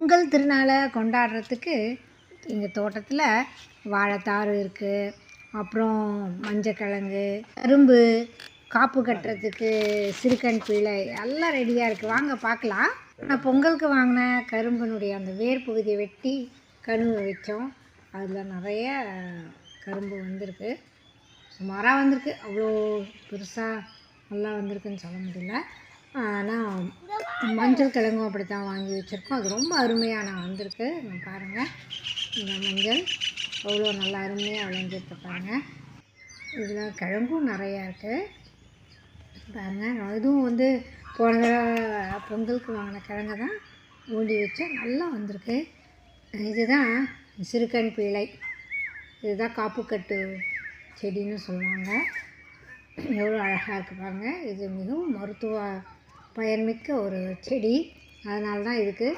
பொங்கல் திருநாளை கொண்டாடுறதுக்கு எங்கள் தோட்டத்தில் வாழைத்தார் இருக்குது, அப்புறம் மஞ்சக்கிழங்கு, கரும்பு, காப்பு கட்டுறதுக்கு சிறுகண் பீளை எல்லாம் ரெடியாக இருக்குது. வாங்க பார்க்கலாம். நான் பொங்கலுக்கு வாங்கின கரும்பினுடைய அந்த வேர் பகுதியை வெட்டி கரும்பு வச்சோம். அதில் நிறைய கரும்பு வந்திருக்கு, சுமாராக வந்திருக்கு, அவ்வளோ பெருசாக நல்லா வந்திருக்குன்னு சொல்ல முடியல. ஆனால் மஞ்சள் கிழங்கும் அப்படி தான் வாங்கி வச்சுருக்கோம். அது ரொம்ப அருமையாக வந்திருக்கு. பாருங்கள், இந்த மஞ்சள் அவ்வளோ நல்லா அருமையாக விளைஞ்சிருக்கு பாருங்கள். இதில் கிழங்கும் நிறையா இருக்குது பாருங்கள். இதுவும் வந்து போன தடவை பொங்கலுக்கு வாங்கின கிழங்கு தான் ஊண்டி வச்சு நல்லா வந்திருக்கு. இதுதான் சிறுகண் பீளை, இதுதான் காப்புக்கட்டு செடின்னு சொல்லுவாங்க. எவ்வளோ அழகாக இருக்குது பாருங்கள். இது மிகவும் மருத்துவ பயன்மிக்க ஒரு செடி, அதனால தான் இதுக்கு